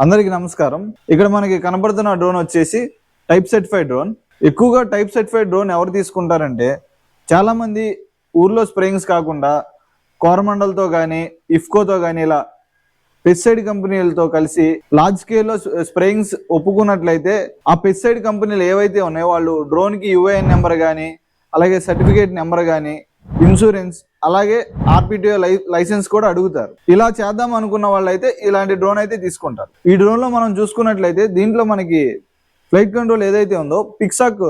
అందరికీ నమస్కారం. ఇక్కడ మనకి కనబడుతున్న డ్రోన్ వచ్చేసి టైప్ సర్టిఫైడ్ డ్రోన్. ఎక్కువగా టైప్ సర్టిఫైడ్ డ్రోన్ ఎవరు తీసుకుంటారంటే చాలా మంది ఊర్లో స్ప్రేయింగ్స్ కాకుండా కోరమండల్తో కానీ ఇఫ్కోతో కానీ ఇలా పెస్టిసైడ్ కంపెనీలతో కలిసి లార్జ్ స్కేల్లో స్ప్రేయింగ్స్ ఒప్పుకున్నట్లయితే ఆ పెస్టిసైడ్ కంపెనీలు ఏవైతే ఉన్నాయో వాళ్ళు డ్రోన్కి యుఐఎన్ నెంబర్ కానీ అలాగే సర్టిఫికేట్ నెంబర్ కానీ ఇన్సూరెన్స్ అలాగే ఆర్పిటిఓ లైసెన్స్ కూడా అడుగుతారు. ఇలా చేద్దాం అనుకున్న వాళ్ళైతే ఇలాంటి డ్రోన్ అయితే తీసుకుంటారు. ఈ డ్రోన్ లో మనం చూసుకున్నట్లయితే దీంట్లో మనకి ఫ్లైట్ కంట్రోల్ ఏదైతే ఉందో పిక్సాక్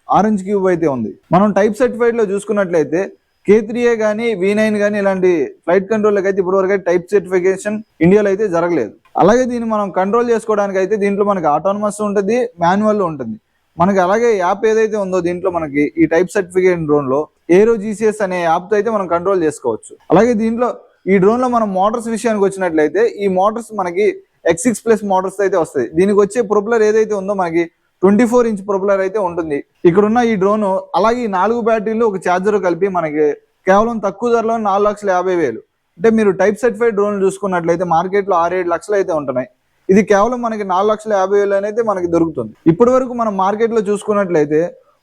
ఆరెంజ్ క్యూబ్ అయితే ఉంది. మనం టైప్ సర్టిఫైడ్ లో చూసుకున్నట్లయితే K3A కానీ V9 కానీ ఇలాంటి ఫ్లైట్ కంట్రోల్కి అయితే ఇప్పటివరకు టైప్ సర్టిఫికేషన్ ఇండియాలో అయితే జరగలేదు. అలాగే దీన్ని మనం కంట్రోల్ చేసుకోవడానికి అయితే దీంట్లో మనకి ఆటోనమస్ ఉంటుంది, మాన్యువల్ ఉంటుంది. మనకి అలాగే యాప్ ఏదైతే ఉందో దీంట్లో మనకి ఈ టైప్ సర్టిఫికేట్ డ్రోన్ లో ఏరో GCS అనే యాప్ తో అయితే మనం కంట్రోల్ చేసుకోవచ్చు. అలాగే దీంట్లో ఈ డ్రోన్ లో మనం మోటార్స్ విషయానికి వచ్చినట్లయితే ఈ మోటార్స్ మనకి X6+ మోటార్స్ అయితే వస్తాయి. దీనికి వచ్చే ప్రొపెల్లర్ ఏదైతే ఉందో మనకి 24 ఇంచ్ ప్రొపెల్లర్ అయితే ఉంటుంది. ఇక్కడున్న ఈ డ్రోన్ అలాగే ఈ 4 బ్యాటరీలు ఒక ఛార్జర్ కలిపి మనకి కేవలం తక్కువ ధరలో 4,50,000. అంటే మీరు టైప్ సర్టిఫైడ్ డ్రోన్ చూసుకున్నట్లయితే మార్కెట్ లో 6-7 లక్షలు అయితే ఉంటున్నాయి. ఇది కేవలం మనకి 4,50,000 అనేది మనకి దొరుకుతుంది. ఇప్పటి వరకు మనం మార్కెట్ లో చూసుకున్నట్లయితే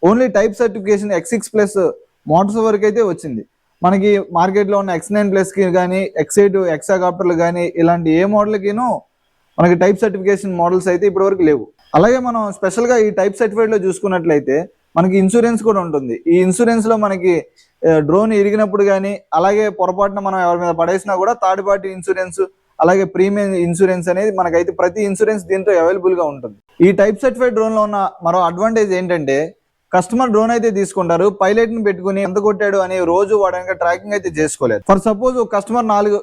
only type certification X6+ Motors వరకు అయితే వచ్చింది. మనకి మార్కెట్ లో ఉన్న X9+ కి కానీ X8 ఎక్సాకాప్టర్లు కానీ ఇలాంటి ఏ మోడల్కినూ మనకి టైప్ సర్టిఫికేషన్ మోడల్స్ అయితే ఇప్పటి వరకు లేవు. అలాగే మనం స్పెషల్ గా ఈ టైప్ సర్టిఫైడ్ లో చూసుకున్నట్లయితే మనకి ఇన్సూరెన్స్ కూడా ఉంటుంది. ఈ ఇన్సూరెన్స్ లో మనకి డ్రోన్ ఇరిగినప్పుడు కానీ అలాగే పొరపాటున మనం ఎవరి మీద పడేసినా కూడా థర్డ్ పార్టీ ఇన్సూరెన్స్ అలాగే ప్రీమియం ఇన్సూరెన్స్ అనేది మనకైతే ప్రతి ఇన్సూరెన్స్ దీంతో అవైలబుల్ గా ఉంటుంది. ఈ టైప్ సర్టిఫైడ్ డ్రోన్ లో ఉన్న మరో అడ్వాంటేజ్ ఏంటంటే కస్టమర్ డ్రోన్ అయితే తీసుకుంటారు, పైలట్ ని పెట్టుకుని ఎంత కొట్టాడు అని రోజు వాడక ట్రాకింగ్ అయితే చేసుకోలేదు. ఫర్ సపోజ్ ఒక కస్టమర్ నాలుగు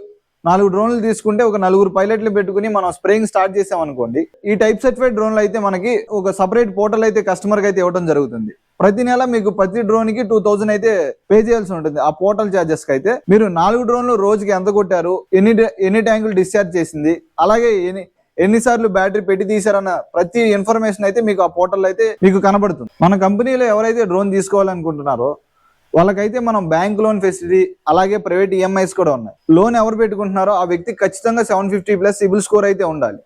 డ్రోన్లు తీసుకుంటే ఒక 4 పైలట్లు పెట్టుకుని మనం స్ప్రేయింగ్ స్టార్ట్ చేసాం అనుకోండి. ఈ టైప్ సర్టిఫైడ్ డ్రోన్లు అయితే మనకి ఒక సపరేట్ పోర్టల్ అయితే కస్టమర్ కి అయితే ఇవ్వడం జరుగుతుంది. ప్రతి నెల మీకు ప్రతి డ్రోన్ కి 2000 అయితే పే చేయాల్సి ఉంటుంది. ఆ పోర్టల్ చార్జెస్ కి అయితే మీరు 4 డ్రోన్లు రోజుకి ఎంత కొట్టారు, ఎన్ని ట్యాంకులు డిశ్చార్జ్ చేసింది, అలాగే ఎన్నిసార్లు బ్యాటరీ పెట్టి తీసారన్న ప్రతి ఇన్ఫర్మేషన్ అయితే మీకు ఆ పోర్టల్ అయితే మీకు కనబడుతుంది. మన కంపెనీలో ఎవరైతే డ్రోన్ తీసుకోవాలనుకుంటున్నారో వాళ్ళకైతే మనం బ్యాంక్ లోన్ ఫెసిలిటీ అలాగే ప్రైవేట్ EMIs కూడా ఉన్నాయి. లోన్ ఎవరు పెట్టుకుంటున్నారో ఆ వ్యక్తికి ఖచ్చితంగా 750+ సిబిల్ స్కోర్ అయితే ఉండాలి.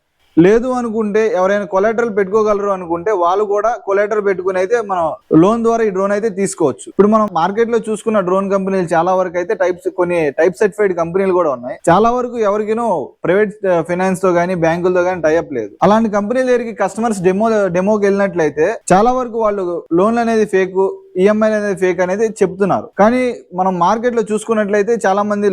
లేదు అనుకుంటే ఎవరైనా కొలాటరల్ పెట్టుకోగలరు అనుకుంటే వాళ్ళు కూడా కొలాటరల్ పెట్టుకుని అయితే మనం లోన్ ద్వారా ఈ డ్రోన్ అయితే తీసుకోవచ్చు. ఇప్పుడు మనం మార్కెట్ లో చూసుకున్న డ్రోన్ కంపెనీలు చాలా వరకు అయితే కొన్ని టైప్ సర్టిఫైడ్ కంపెనీలు కూడా ఉన్నాయి. చాలా వరకు ఎవరికినో ప్రైవేట్ ఫైనాన్స్ తో కానీ బ్యాంకులతో కానీ టైఅప్ లేదు. అలాంటి కంపెనీల దగ్గరికి కస్టమర్స్ డెమోకి వెళ్ళినట్లయితే చాలా వరకు వాళ్ళు లోన్లు అనేది ఫేక్, EMI అనేది ఫేక్ అనేది చెప్తున్నారు. కానీ మనం మార్కెట్ లో చూసుకున్నట్లయితే చాలా మంది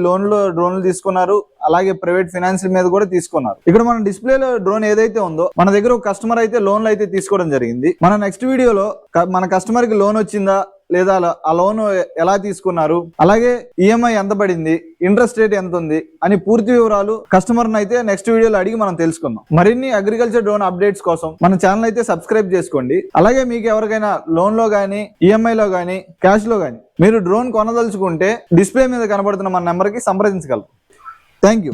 డ్రోన్లు తీసుకున్నారు, అలాగే ప్రైవేట్ ఫైనాన్స్ మీద కూడా తీసుకున్నారు. ఇక్కడ మన డిస్ప్లేలో డ్రోన్ ఏదైతే ఉందో మన దగ్గర ఒక కస్టమర్ అయితే లోన్లు అయితే తీసుకోవడం జరిగింది. మన నెక్స్ట్ వీడియోలో మన కస్టమర్ కి లోన్ వచ్చిందా లేదా ఆ లోన్ ఎలా తీసుకున్నారు, అలాగే EMI ఎంత పడింది, ఇంట్రెస్ట్ రేట్ ఎంత ఉంది అని పూర్తి వివరాలు కస్టమర్ అయితే నెక్స్ట్ వీడియోలో అడిగి మనం తెలుసుకుందాం. మరిన్ని అగ్రికల్చర్ డ్రోన్ అప్డేట్స్ కోసం మన ఛానల్ అయితే సబ్స్క్రైబ్ చేసుకోండి. అలాగే మీకు ఎవరికైనా లోన్ లో గానీ EMI లో గానీ క్యాష్ లో గానీ మీరు డ్రోన్ కొనదలుచుకుంటే డిస్ప్లే మీద కనబడుతున్న మన నెంబర్ కి సంప్రదించగలరు. Thank you.